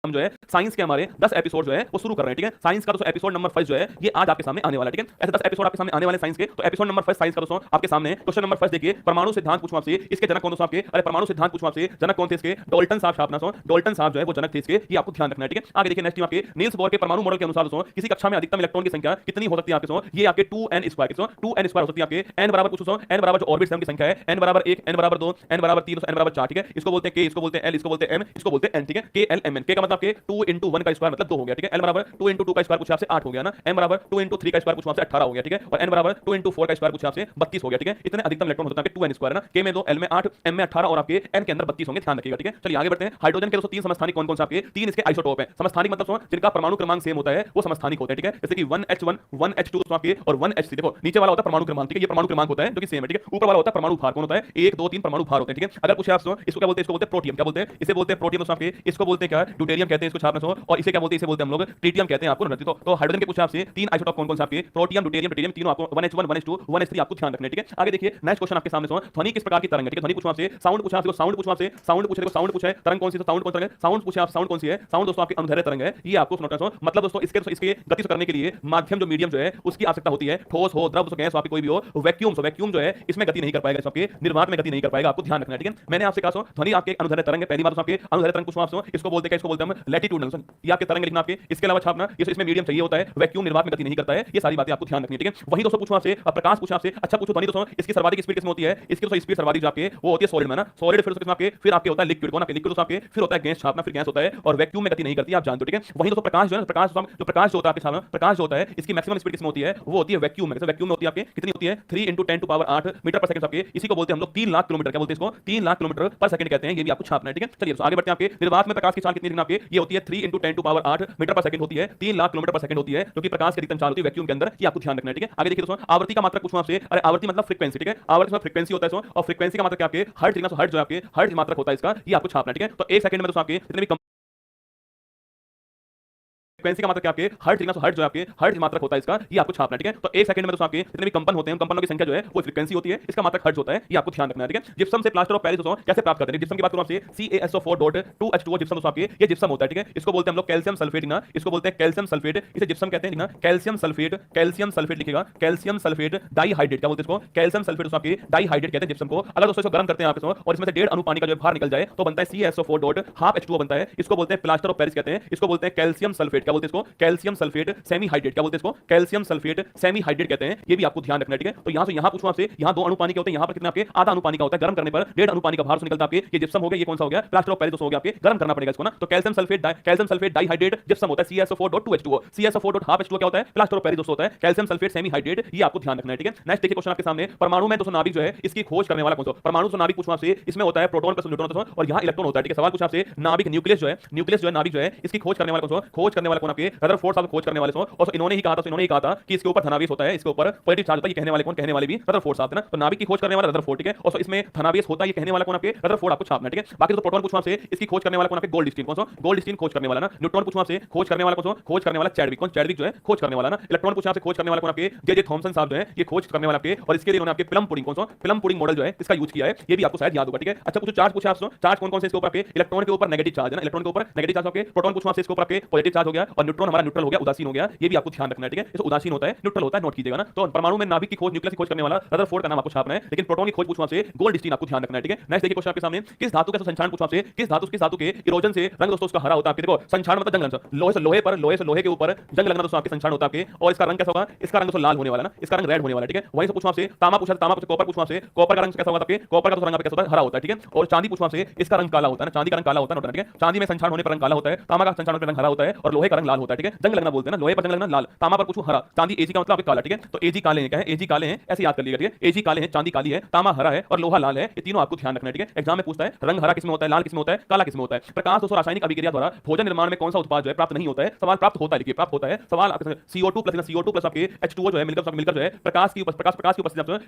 हम जो है साइंस के हमारे 10 एपिसोड जो है वो शुरू कर रहे हैं, ठीक है। साइंस का दोस्तों एपिसोड नंबर 1 जो है ये आज आपके सामने आने वाला है, ठीक है। ऐसे 10 एपिसोड आपके सामने आने वाले साइंस के, तो एपिसोड नंबर 1 साइंस का दोस्तों आपके सामने। क्वेश्चन नंबर 1 देखिए, परमाणु सिद्धांत पूछूं आपसे, इसके जनक कौन दोस्तों आपके, अरे परमाणु सिद्धांत पूछूं आपसे, जनक कौन थे इसके, डाल्टन साहब शार्पनर, डॉल्टन साहब जो है वो जनक थे इसके, ये आपको ध्यान रखना है, ठीक है। आगे देखिए नेक्स्ट आपके नील्स बोर के परमाणु मॉडल के अनुसार दोस्तों किसी कक्षा में अधिकतम इलेक्ट्रॉन की संख्या कितनी हो सकती है आपके दोस्तों, ये आपके 2n स्क्वायर, दोस्तों 2n स्क्वायर हो सकती है आपके। n बराबर पूछो दोस्तों, n बराबर जो ऑर्बिट की संख्या है, n बराबर 1, n बराबर 2, n बराबर 3, n बराबर 4, ठीक है। इसको बोलते हैं k, इसको बोलते हैं l, इसको बोलते हैं m, इसको बोलते हैं n, ठीक है। k l m n, k का मतलब के 2 into 1 का स्क्वायर मतलब 2 हो गया, ठीक है। l बराबर 2 into 2 का स्क्वायर पूछा आपसे 8 हो गया ना, m बराबर 2 into 3 का स्क्वायर पूछा आपसे 18 हो गया, ठीक है। और n बराबर 2 into 4 का स्क्वायर पूछा आपसे 32 हो गया, ठीक है। इतने अधिकतम इलेक्ट्रॉन होते हैं आपके 2n स्क्वायर है ना, k में 2, l में 8, m में 18 और आपके n के अंदर 32 होंगे, ध्यान रखिएगा, ठीक है। चलिए आगे बढ़ते हैं। हाइड्रोजन के दोस्तों 3 समस्थानिक कौन कौन से आपके, 3 इसके आइसोटोप है। समस्थानिक मतलब दोस्तों जिनका परमाणु क्रमांक सेम होता है वो समस्थानिक होते हैं, ठीक है। जैसे कि 1h1 1h2 दोस्तों आपके और 1h3, देखो नीचे वाला होता है परमाणु क्रमांक, ठीक है, ये परमाणु क्रमांक होता है जो कि सेम है, ठीक है। ऊपर वाला होता है परमाणु भार, कौन होता है 1 2 3 परमाणु भार होते हैं, ठीक है। अगर पूछे आपसे इसको क्या बोलते हैं, इसको बोलते हैं प्रोटियम, क्या बोलते हैं इसे, बोलते हैं प्रोटियम दोस्तों आपके। इसको बोलते हैं क्या, ड्यूटेरियम कहते हैं इसको छापना, और इसे क्या बोलते हैं, इसे बोलते हैं हम लोग ट्रिटियम कहते हैं आपको। तो हाइड्रोजन के पूछे आपसे 3 आइसोटोप कौन कौन से आपके, प्रोटियम ड्यूटेरियम ट्रिटियम, तीनों आपको 1h1 1h2 1h3 आपको ध्यान रखना है, ठीक है। आगे देखिए नेक्स्ट क्वेश्चन आपके सामने, ध्वनि किस प्रकार की तरंग है, ठीक है। ध्वनि पूछा आपसे, साउंड पूछा आपसे, साउंड पूछा आपसे, साउंड पूछे, देखो साउंड पूछा है, तरंग कौन सी है, साउंड कौन सा है, साउंड पूछे आप, साउंड कौन सी है, साउंड दोस्तों आपकी अनुदैर्ध्य तरंग है, ये आपको सुनना है। मतलब दोस्तों इसके गति से करने के लिए माध्यम जो मीडियम जो है उसकी आवश्यकता होती है, ठोस हो द्रव गैस आपकी कोई भी हो, वैक्यूम जो है इसमें गति नहीं कर पाएगा, आपके निर्वात में गति नहीं कर पाएगा, आपको ध्यान रखना है, ठीक है। मैंने आपसे कहा ध्वनि आपके अनुदैर्ध्य तरंग है, पहली बार आपके अनुदैर्ध्य तरंग पूछूं आपसे, इसको बोलते हैं, इसको बोलते हैं हम लैटिट्यूडनल, ये आपके तरंग लिखना आपके। इसके अलावा छापना ये इसमें मीडियम चाहिए होता है, वैक्यूम निर्वात में गति नहीं करता है, ये सारी बातें आपको ध्यान रखनी है, ठीक है। वही दोस्तों पूछूं आपसे प्रकाश पूछा आपसे, अच्छा पूछो ध्वनि दोस्तों इसकी सर्वाधिक स्पीड किसमें होती है, इसकी दोस्तों स्पीड सर्वाधिक जो आपके वो होती है सॉलिड में ना, सॉलिड फिर किसमें आपके, फिर आपके होता है लिक्विड, कौन आपके लिक्विड आपके, फिर होता है गैस छापना, फिर गैस होता है, और वैक्यूम में गति नहीं करती, आप जानते हो, ठीक है। वही दोस्तों प्रकाश जो है, प्रकाश जो प्रकाश जो होता है आपके सामने, प्रकाश जो होता है इसकी मैक्सिमम स्पीड किसमें होती है, वो होती है वैक्यूम में। वैक्यूम में होती है आपके कितनी होती है 3 × 10⁸ मीटर पर सेकंड आपके, इसी को बोलते हैं हम लोग 3 लाख किलोमीटर, क्या बोलते हैं इसको 3 लाख किलोमीटर पर सेकंड कहते हैं, ये भी आपको छापना है, ठीक है। चलिए आगे बढ़ते हैं। आपके निर्वात में प्रकाश की चाल कितनी लिखना आपके, ये होती है 3 × 10⁸ मीटर पर सेकंड होती है, 3 लाख किलोमीटर पर सेकंड होती है, जो कि प्रकाश की अधिकतम चाल होती है वैक्यूम के अंदर, ये आपको ध्यान रखना है, ठीक है। आगे देखिए दोस्तों आवर्ती का मात्रक पूछूं आपसे, अरे आवर्ती मतलब फ्रीक्वेंसी, ठीक है। आवर्ती मतलब फ्रीक्वेंसी होता है, और फ्रीक्वेंसी का मात्रक आपके हर्ट्ज, हर्ट्ज जो आपके हर्ट्ज मात्रक होता है इसका, ये आपको छापना है, ठीक है। तो 1 सेकंड में दोस्तों आपके जितने भी फ्रीक्वेंसी का मात्रक क्या आपके हर्ट्ज, हर्ट्ज जो आपके हर्ट्ज मात्रक होता है इसका, ये आपको छापना है, ठीक है। तो 1 सेकंड में दोस्तों आपके जितने भी कंपन होते हैं, कंपनों की संख्या जो है वो फ्रीक्वेंसी होती है, इसका मात्रक हर्ट्ज होता है, ये आपको ध्यान रखना है, ठीक है। जिप्सम से प्लास्टर ऑफ पेरिस दोस्तों कैसे प्राप्त करते हैं, जिप्सम की बात करूं आपसे CaSO4.2H2O जिप्सम दोस्तों आपके, ये जिप्सम होता है, ठीक है। इसको बोलते हैं हम लोग कैल्शियम सल्फेट ना, इसको बोलते हैं कैल्शियम सल्फेट, इसे जिप्सम कहते हैं ना, कैल्शियम सल्फेट लिखेगा, कैल्शियम सल्फेट डाइहाइड्रेट, क्या बोलते हैं इसको, कैल्शियम सल्फेट दोस्तों आपके डाइहाइड्रेट कहते हैं जिप्सम को। अगर दोस्तों इसको गर्म करते हैं आपके और इसमें से 1.5 अणु पानी का जो बाहर निकल जाए तो बनता है CaSO4.12H2O बनता है, इसको बोलते हैं प्लास्टर ऑफ पेरिस कहते हैं, इसको बोलते हैं कैल्शियम सल्फेट, क्या बोलते हैं इसको, कैल्शियम सल्फेट सेमी हाइड्रेट, क्या बोलते हैं इसको, कैल्शियम सल्फेट सेमी हाइड्रेट कहते हैं, ये भी आपको ध्यान रखना है, ठीक है। तो यहां से यहां पूछूं आपसे, यहां 2 अणु पानी के होते हैं, यहां पर कितने आपके आधा अणु पानी का होता है, गर्म करने पर 1.5 अणु पानी का बाहर से निकलता है आपके, ये जिप्सम हो गया, ये कौन सा हो गया प्लास्टर ऑफ पेरिस दोस्तों हो गया, आपके गर्म करना पड़ेगा इसको ना। तो कैल्शियम सल्फेट डाइहाइड्रेट जिप्सम होता है CaSO4.2H2O, CaSO4.12H2O क्या होता है प्लास्टर ऑफ पेरिस दोस्तों होता है, कैल्शियम सल्फेट सेमी हाइड्रेट, ये आपको ध्यान रखना है, ठीक है। नेक्स्ट देखिए क्वेश्चन आपके सामने, परमाणु में दोस्तों नाभिक जो है इसकी खोज करने वाला कौन सा, परमाणु से नाभिक पूछूं आपसे, इसमें होता है प्रोटॉन प्लस न्यूट्रॉन दोस्तों, और यहां इलेक्ट्रॉन होता है, ठीक है। सवाल पूछा आपसे नाभिक न्यूक्लियस जो है नाभिक जो है इसकी खोज करने वाला कौन सा, खोज करने वाला कौन आपके रदरफोर्ड साहब खोज करने वाले, और इन्होंने ही कहा था कि इसके ऊपर धनावेश होता है, इसके ऊपर पॉजिटिव चार्ज होता है, ये कहने वाले कौन, कहने वाले भी रदरफोर्ड साहब है ना। तो नाभिक की खोज करने वाला रदरफोर्ड, ठीक है, और इसमें धनावेश होता है, ये कहने वाला कौन आपके रदरफोर्ड, आपको छापना है, ठीक है। बाकी तो प्रोटॉन पूछूं आपसे, इसकी खोज करने वाला कौन आपके गोल्डस्टीन, कौन सा गोल्डस्टीन खोज करने वाला ना। न्यूट्रॉन पूछूं आपसे, खोज करने वाला कौन सा, खोज करने वाला चैडविक, कौन चैडविक जो है खोज करने वाला ना। इलेक्ट्रॉन पूछूं आपसे, खोज करने वाला कौन आपके जे थॉमसन साहब जो है ये खोज करने वाला आपके, और इसके लिए उन्होंने आपके प्लम पुडिंग, कौन सा प्लम पुडिंग मॉडल जो है इसका यूज किया है, ये भी आपको शायद याद होगा, ठीक है। अच्छा कुछ चार्ज पूछा आपसे, चार्ज कौन कौन से इसके ऊपर आपके, इलेक्ट्रॉन के ऊपर नेगेटिव चार्ज है ना, इलेक्ट्रॉन के ऊपर नेगेटिव चार्ज होके, प्रोटॉन पूछूं आपसे इसके ऊपर आपके पॉजिटिव चार्ज हो गया, और न्यूट्रॉन हमारा न्यूट्रल हो गया, उदासीन हो गया, ये भी आपको ध्यान रखना है, ठीक है। इस उदासीन होता है न्यूट्रल होता है, नोट कीजिएगा ना। तो परमाणु में नाभिक की खोज, न्यूक्लियस की खोज करने वाला रदरफोर्ड का नाम आपको छापना है, लेकिन प्रोटॉन की खोज पूछूं आपसे गोल्डस्टीन, आपको ध्यान रखना है, ठीक है। नेक्स्ट देखिए क्वेश्चन आपके सामने, किस धातु का संचारण पूछूं आपसे, किस धातु के इरोजन से रंग दोस्तों उसका हरा होता है, आपके देखो संचारण मतलब जंग लगना, लोहे के ऊपर जंग लगना दोस्तों आपके संचारण होता है आपके, और इसका रंग कैसा होगा, इसका रंग दोस्तों लाल होने वाला ना, इसका रंग रेड होने वाला, ठीक है। वहीं से पूछूं आपसे तांबा पूछा, कॉपर पूछूं आपसे, कॉपर का रंग कैसा होगा आपके, कॉपर का तो रंग आपके कैसा होता है हरा होता है, ठीक है। और चांदी पूछूं आपसे, इसका रंग काला होता है ना, चांदी का रंग काला होता है, ठीक है। चांदी में संचारण होने पर रंग काला होता है, तांबा का संचारण होने पर रंग हरा होता है, और लोहे का रंग लाल होता है, ठीक है। जंग लगना बोलते हैं ना, लोहे पर जंग लगना लाल, तांबा पर पूछूं हरा, चांदी एजी का मतलब आपके काला, ठीक है। तो एजी काले हैं, क्या है एजी काले हैं, ऐसे याद कर लीजिए, एजी काले हैं, चांदी काली है, तांबा हरा है, और लोहा लाल है, ये तीनों आपको ध्यान रखना है, ठीक है। एग्जाम में पूछता है रंग हरा किसमें होता है, लाल किसमें होता है, काला किसमें होता है। प्रकाश दोस्तों रासायनिक अभिक्रिया द्वारा भोजन निर्माण में कौन सा उत्पाद जो है प्राप्त नहीं होता है, सवाल प्राप्त होता है, देखिए प्राप्त होता है, सवाल CO2 प्लस आपके H2O जो है मिलकर जो है प्रकाश की उपस्थिति में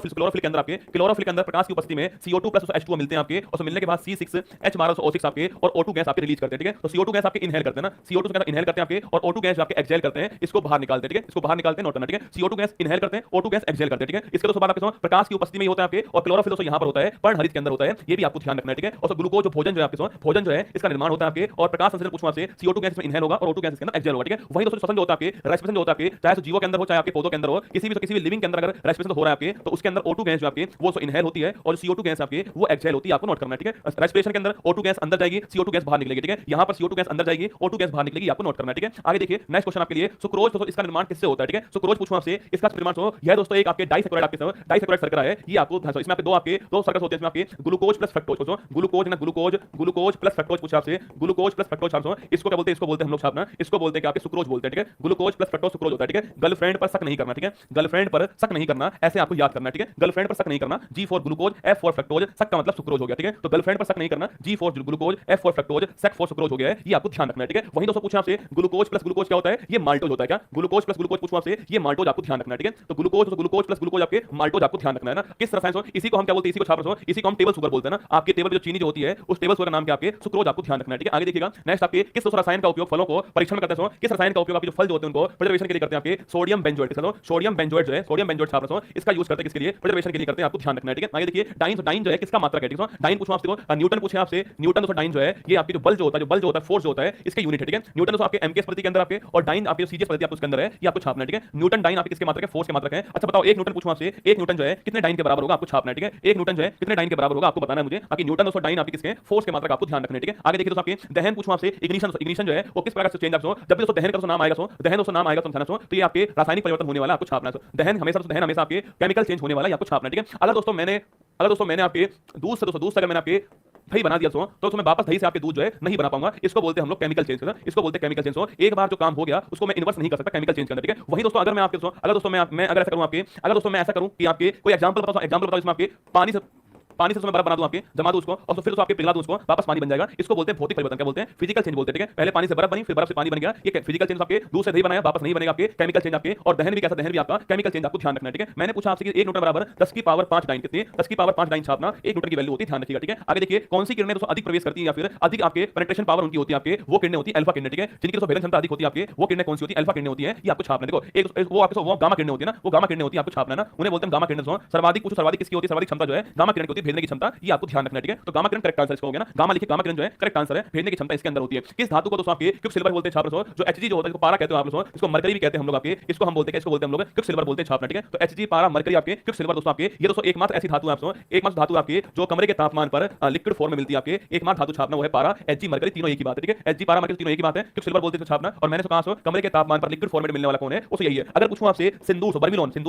क्लोरोफिल के अंदर आपके क्लोरोफिल के अंदर प्रकाश की उपस्थिति में CO2 प्लस H2O मिलते हैं आपके, और मिलने के बाद C6H12O6 आपके और O2 गैस आपके रिलीज करते हैं, ठीक है। तो CO2 गैस आपके इनहेल करते हैं ना, CO2 गैस इनहेल करते हैं आपके, और O2 गैस जो आपके एक्सहेल करते हैं, इसको बाहर निकालते हैं, ठीक है, इसको बाहर निकालते हैं, नोट करना, ठीक है। CO2 गैस इनहेल करते हैं, O2 गैस एक्सहेल करते हैं, ठीक है। इसके दोस्तों बाद आपके प्रकाश की उपस्थिति में ही होता है आपके, और क्लोरोफिल दोस्तों यहां पर होता है, पर्णहरित के अंदर होता है, ये भी आपको ध्यान रखना है, ठीक है। और ग्लूकोज जो भोजन जो है आपके भोजन जो है इसका निर्माण होता है आपके, और प्रकाश संश्लेषण पूछूं आपसे, CO2 गैस इसमें इनहेल होगा और O2 गैस इसके अंदर एक्सहेल होगा, ठीक है। वही दोस्तों श्वसन जो होता है आपके, रेस्पिरेशन जो होता है आपके, चाहे जीवों के अंदर हो चाहे आपके पौधों के अंदर हो, किसी भी लिविंग के अंदर अगर रेस्पिरेशन हो रहा है आपके, तो उसके अंदर O2 गैस जो आपके वो इनहेल होती है, और CO2 गैस आपके वो एक्सहेल होती है, आपको नोट करना है, ठीक है। रेस्पिरेशन के अंदर O2 गैस अंदर जाएगी, CO2 गैस बाहर निकलेगी, ठीक है। यहां पर CO2 गैस अंदर जाएगी, O2 गैस बाहर निकलेगी, आपको नोट करना है, ठीक है। आगे देखिए नेक्स्ट क्वेश्चन आपके लिए, सुक्रोज दोस्तों इसका निर्माण किससे होता है, ठीक है। सुक्रोज पूछूं आपसे, इसका निर्माण यह दोस्तों एक आपके डाइसैकराइड आपके डाइसैकराइड शर्करा है, ये आपको इसमें आपके दो सर्कस होते हैं, इसमें आपके glucose plus fructose, glucose plus fructose पूछा आपसे, ग्लूकोज प्लस फ्रक्टोज इसको क्या बोलते हैं, इसको बोलते हैं हम लोग छापना, इसको बोलते हैं कि आपके सुक्रोज बोलते हैं, ठीक है। ग्लूकोज प्लस फ्रक्टोज सुक्रोज होता है, ठीक है। गर्लफ्रेंड पर शक नहीं करना, ठीक है, गर्लफ्रेंड पर शक नहीं करना, ऐसे आपको याद करना है, ठीक है। गर्लफ्रेंड पर शक नहीं करना, G for glucose, F for fructose, शक का मतलब सुक्रोज हो गया, ठीक है। तो गर्लफ्रेंड पर शक नहीं करना, G for glucose, F for fructose, शक फॉर सुक्रोज हो गया है, ये आपको ध्यान रखना है, ठीक है। वहीं दोस्तों पूछा आपसे ग्लूकोज प्लस ग्लूकोज क्या होता है, ये माल्टोज होता है, क्या ग्लूकोज प्लस ग्लूकोज पूछा आपसे, ये माल्टोज आपको ध्यान रखना है, ठीक है। तो ग्लूकोज प्लस ग्लूकोज आपके माल्टोज आपको ध्यान रखना है ना, किस रसायन से, इसी को हम क्या बोलते हैं, इसी को छाप रहे हो, इसी को हम टेबल शुगर बोलते हैं ना, आपके टेबल जो चीनी जो होती है उस टेबल शुगर का नाम क्या आपके सुक्रोज, आपको ध्यान रखना है, ठीक है। आगे देखिएगा नेक्स्ट आपके किस रसायन का उपयोग फलों को परीक्षण में करते हैं, किस रसायन का उपयोग आपके जो फल जो होते हैं उनको प्रिजर्वेशन के लिए करते हैं, आपके सोडियम बेंजोएट, सोडियम बेंजोएट जो है, सोडियम बेंजोएट छाप रहे हो, इसका यूज करते हैं किसके लिए, प्रिजर्वेशन के लिए करते हैं, आपको ध्यान रखना है, ठीक है। आगे देखिए डाइन जो है किसका मात्रक है, ठीक है। डाइन पूछो आपसे, न्यूटन पूछे आपसे, न्यूटन दोस्तों डाइन जो है ये आपके जो बल जो होता है फोर्स जो होता है इसके यूनिट है, ठीक है। न्यूटन दोस्तों आपके एमकेएस पद्धति के अंदर आपके, और डाइन आपके सीजीएस पद्धति आपके उसके अंदर है, ये आपको छापना है, ठीक है। न्यूटन डाइन आपके किसके मात्रक है, फोर्स के मात्रक है। अच्छा बताओ एक न्यूटन पूछूं आपसे, एक न्यूटन जो है कितने डाइन के बराबर होगा, आपको छापना है, ठीक है। एक न्यूटन जो है कितने डाइन के बराबर होगा आपको बताना है मुझे, बाकी न्यूटन दोस्तों डाइन आपके किसके फोर्स के मात्रक आपको ध्यान रखना है, ठीक है। आगे देखिए दोस्तों आपके दहन पूछूं आपसे, इग्निशन जो है वो किस प्रकार से चेंज आपको, जब भी दोस्तों दहन का नाम आएगा, दहन दोस्तों नाम आएगा समझाना, तो ये आपके रासायनिक परिवर्तन होने वाला, आपको छापना है। दहन हमेशा आपके केमिकल चेंज होने वाला, आपको छापना है, ठीक है। अगर दोस्तों मैंने आपके दूध से अगर मैंने आपके दही बना दिया तो उसमें वापस दही से आपके दूध जो है नहीं बना पाऊंगा, इसको बोलते हैं हम लोग केमिकल चेंज, इसको बोलते हैं केमिकल चेंज। एक बार जो काम हो गया उसको मैं इन्वर्स नहीं कर सकता केमिकल चेंज के अंदर, ठीक है। वही दोस्तों अगर मैं ऐसा करूं कि आपके कोई एग्जांपल बताओ इसमें आपके पानी से उसमें बर्फ बना दूं आपके, जमा दूं उसको, और फिर उसको आपके पिघला दूं उसको, वापस पानी बन जाएगा, इसको बोलते हैं भौतिक परिवर्तन, क्या बोलते हैं, फिजिकल चेंज बोलते हैं, ठीक है। पहले पानी से बर्फ बनी, फिर बर्फ से पानी बन गया, ये फिजिकल चेंज आपके। दूध से दही बनाया, वापस नहीं बनेगा, आपके केमिकल चेंज आपके। और दहन भी कैसा, दहन भी आपका केमिकल चेंज, आपको ध्यान रखना है, ठीक है। मैंने पूछा आपसे कि 1 न्यूटन बराबर 10 की पावर 5 डाइन, कितनी 10 की पावर 5 डाइन छापना 1 न्यूटन की वैल्यू होती है, ध्यान रखिएगा, ठीक है। आगे देखिए कौन सी किरणें दोस्तों अधिक प्रवेश करती हैं या फिर अधिक आपके पेनिट्रेशन पावर उनकी होती है, आपके वो किरणें होती है अल्फा किरणें, ठीक है। जिनकी दोस्तों भेदन क्षमता अधिक होती है, आपके वो किरणें कौन सी होती है, अल्फा किरणें होती है, ये आपको छापना। देखो एक वो आपके वो गामा किरणें होती है ना, वो गामा किरणें होती है, आपको छापना ना, उन्हें बोलते हैं गामा किरणें। सर्वाधिक किसकी होती है, सर्वाधिक क्षमता जो है गामा किरण की होती है, भेदने की क्षमता, ये आपको ध्यान रखना है, ठीक है। तो गामा किरण करेक्ट आंसर इसका हो गया ना, गामा लिखिए, गामा किरण जो है करेक्ट आंसर है, भेजने की क्षमता इसके अंदर होती है। किस धातु को दोस्तों आपके क्विक सिल्वर बोलते हैं, छाप रहे हो, जो Hg जो होता है, इसको पारा कहते हो आप लोग, इसको मरकरी भी कहते हैं हम लोग आपके, इसको हम बोलते हैं हम लोग क्विक सिल्वर बोलते हैं, छापना, ठीक है। तो Hg पारा मरकरी आपके क्विक सिल्वर दोस्तों आपके, ये दोस्तों एकमात्र ऐसी धातु है एकमात्र धातु आपके जो कमरे के तापमान पर लिक्विड फॉर्म में मिलती है, आपके एकमात्र धातु छापना वो है पारा, Hg मरकरी, तीनों एक ही बात है, ठीक है। Hg पारा मरकरी तीनों एक ही बात है, क्विक सिल्वर बोलते हैं छापना। और मैंने कहा कमरे के तापमान पर लिक्विड फॉर्म में मिलने वाला कौन है, वो यही है। अगर पूछूं आपसे सिंदूर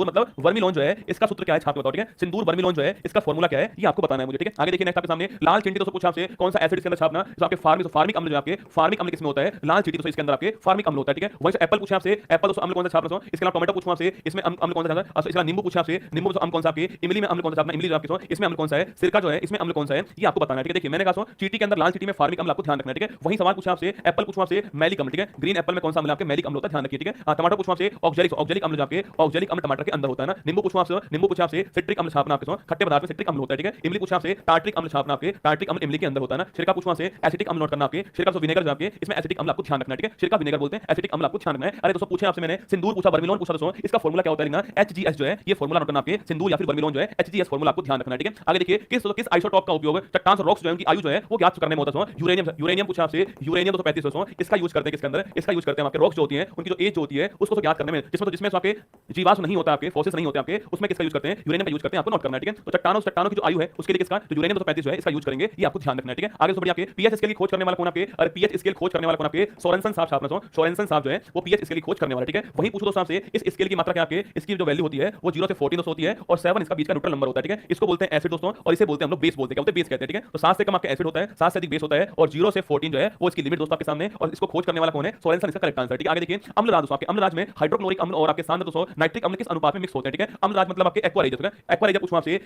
मतलब वर्मिलोन जो है इसका सूत्र क्या है, छाप बताओ, ठीक है। सिंदूर वर्मिलोन जो है इसका फॉर्मूला क्या है, ये आपको बताना है मुझे, ठीक है। आगे देखिए नेक्स्ट आपके सामने लाल चींटी दोस्तों पूछा आपसे कौन सा एसिड इसके अंदर छापना, जो आपके फार्मिक अम्ल जो आपके फार्मिक अम्ल किसमें होता है, लाल चींटी दोस्तों इसके अंदर आपके फार्मिक अम्ल होता है, ठीक है। वहीं से एप्पल पूछा आपसे, एप्पल दोस्तों अम्ल कौन सा छापना, इसके अलावा टोमेटो पूछा आपसे, इसमें अम्ल कौन सा छापना, इसके अलावा नींबू पूछा आपसे, नींबू अम्ल कौन सा आपके, इमली में अम्ल कौन सा छापना, इमली जो आपके इसमें अम्ल कौन सा है, सिरका जो है इसमें अम्ल कौन सा है, ये आपको बताना है, ठीक है। देखिए मैंने कहा चींटी के अंदर लाल चींटी में फार्मिक अम्ल आपको ध्यान रखना है, ठीक है। वहीं सवाल पूछा आपसे एप्पल पूछा आपसे मैलिक अम्ल, ठीक है। ग्रीन एप्पल में कौन सा अम्ल आपके मैलिक अम्ल होता है, ध्यान रखिए, ठीक है। टमाटर पूछा आपसे ऑक्जेलिक अम्ल जो आपके ऑक्जेलिक अम्ल टमाटर के अंदर होता है ना। नींबू पूछा आपसे सिट्रिक अम्ल छापना आपके खट्टे पदार्थ में सिट्रिक अम्ल होता है, ठीक है। इमली पूछा आपसे टार्ट्रिक अम्ल छापना, आपके टार्ट्रिक अम्ल इमली के अंदर होता है ना। सिरका पूछा आपसे एसिटिक अम्ल नोट करना, आपके सिरका विनेगर जो आपके इसमें एसिटिक अम्ल आपको ध्यान रखना है, ठीक है। सिरका विनेगर बोलते हैं, एसिटिक अम्ल आपको ध्यान रखना है। अरे दोस्तों पूछे आपसे मैंने सिंदूर पूछा, वर्मिलोन पूछा दोस्तों, इसका फार्मूला क्या होता है ना, HGS जो है ये फार्मूला नोट करना, आपके सिंदूर या फिर वर्मिलोन जो है HGS फार्मूला आपको ध्यान रखना है, ठीक है। आगे देखिए किस आइसोटॉप का उपयोग चट्टान से रॉक्स जो है उनकी आयु जो है वो ज्ञात करने में होता है। यूरेनियम पूछा आपसे, यूरेनियम 235 दोस्तों, इसका यूज करते हैं किसके अंदर, इसका यूज करते हैं आपके रॉक्स जो होती है उनकी जो एज जो होती है उसको तो ज्ञात करने में, जिसमें आपके जीवाश्म नहीं होता, आपके फोसिल्स नहीं होते आपके, उसमें किसका यूज करते हैं, यूरेनियम का यूज करते हैं, आपको नोट करना है, ठीक है। तो चट्टानों की जो आयु है उसके लिए किसका जो यूरेनियम 235 जो है इसका यूज करेंगे, ये आपको ध्यान रखना है, ठीक है। आगे बढ़िए आपके पीएच स्केल की खोज करने वाला कौन आपके, और पीएच स्केल खोज करने वाला कौन आपके सोरेनसन साहब छापना, सोरेनसन साहब जो है वो पीएच स्केल की खोज करने वाला, ठीक है। वहीं पूछो दोस्तों आपसे इस स्केल की मात्रा क्या, आपके इसकी जो वैल्यू होती है वो 0 से 14 दोस्तों होती है, और 7 इसका बीच का न्यूट्रल नंबर होता है, ठीक है। इसको बोलते हैं एसिड दोस्तों, और इसे बोलते हैं हम लोग बेस बोलते हैं, क्या बोलते हैं, बेस कहते हैं, ठीक है। तो 7 से कम आपका एसिड होता है, 7 से अधिक बेस होता है, और 0 से 14 जो है वो इसकी लिमिट दोस्तों आपके सामने, और इसको खोज करने वाला कौन है, सोरेनसन, इसका करेक्ट आंसर, ठीक है। आगे देखिए अम्लराज दोस्तों, आपके अम्लराज में हाइड्रोक्लोरिक अम्ल और आपके साथ दोस्तों नाइट्रिक अम्ल किस अनुपात में मिक्स होते हैं, ठीक है। अम्लराज मतलब आपके एक्वा रेजर, एक्वा रेजर पूछूं आपसे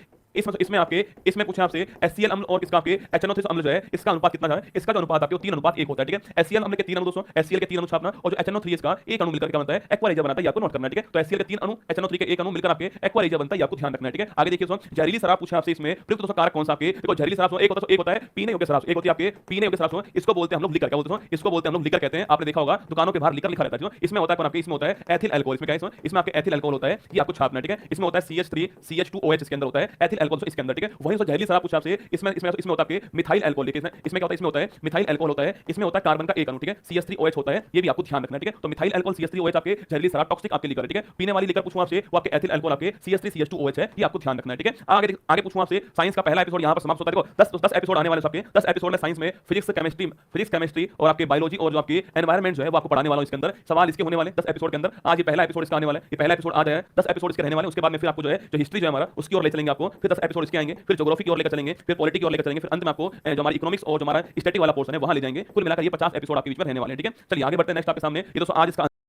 इसमें आपके इसमें पूछे आपसे HCl अम्ल और इसका आपके HNO3 अम्ल जो है इसका अनुपात कितना है, इसका जो अनुपात आपके 3:1 होता है, ठीक है। HCl अम्ल के 3 अणु दोस्तों, HCl के 3 अणु छापना, और जो HNO3 इसका एक अणु मिलकर क्या बनता है, एक्वा रेजा बनाता है, ये आपको नोट करना है, ठीक है। तो HCl के 3 अणु, HNO3 के एक अणु मिलकर आपके एक्वा रेजा बनता है, ये आपको ध्यान रखना है, ठीक है। आगे देखिए दोस्तों, जहरीली शराब पूछा आपसे, इसमें प्रयुक्त दोस्तों कारक कौन सा आपके, देखो जहरीली शराब एक होता है पीने योग्य शराब, एक होती है आपके पीने योग्य शराब, इसको बोलते हैं हम लोग लिकर, क्या बोलते हैं, इसको बोलते हैं हम लोग लिकर कहते हैं। आपने देखा होगा दुकानों के बाहर लिकर लिखा रहता है, इसमें होता है कौन आपके, इसमें होता है एथिल अल्कोहल, इसमें क्या है, इसमें आपके एथिल अल्कोहल होता है, ये आपको छापना है, ठीक है। इसमें होता है CH3 CH2OH, इसके अंदर होता है एथिल अल्कोहल इसके अंदर, ठीक है। वहीं जहरीली शराब पूछा आपसे, इसमें इसमें इसमें होता है आपके मिथाइल अल्कोहल, इसमें इसमें क्या होता है, इसमें होता है मिथाइल अल्कोहल होता है, इसमें होता है कार्बन का एक अणु, ठीक है, CH3OH होता है, ये भी आपको ध्यान रखना है, ठीक है। तो मिथाइल अल्कोहल CH3OH आपके जहरीली शराब टॉक्सिक आपके लिकर, ठीक है। पीने वाली लिकर पूछूं आपसे, वो आपके एथिल अल्कोहल आपके CH3 CH2OH है, ये आपको ध्यान रखना है, ठीक है। आगे पूछूं आपसे, साइंस का पहला एपिसोड यहां पर समाप्त होता है। देखो 10 एपिसोड आने वाले हैं आपके, 10 एपिसोड में साइंस में फिजिक्स केमिस्ट्री और आपके बायोलॉजी और जो आपकी एनवायरमेंट जो है वो आपको पढ़ाने वाला हूं। इसके अंदर सवाल इसके होने वाले 10 एपिसोड के अंदर। आज ये पहला एपिसोड इसका आने वाला है, ये पहला एपिसोड आज है, 10 एपिसोड इसके रहने वाले हैं। उसके बाद में फिर आपको जो है जो हिस्ट्री जो है हमारा उसकी ओर ले चलेंगे आपको, फिर 10 एपिसोड इसके आएंगे, फिर ज्योग्राफी की ओर लेकर चलेंगे, फिर पॉलिटी की ओर लेकर चलेंगे, फिर अंत में आपको जो हमारी इकोनॉमिक्स और जो हमारा स्टैटिक वाला पोर्शन है वहां ले जाएंगे। कुल मिलाकर ये 50 एपिसोड आपके बीच में रहने वाले हैं, ठीक है। चलिए आगे बढ़ते हैं नेक्स्ट आपके सामने। ये दोस्तों आज इसका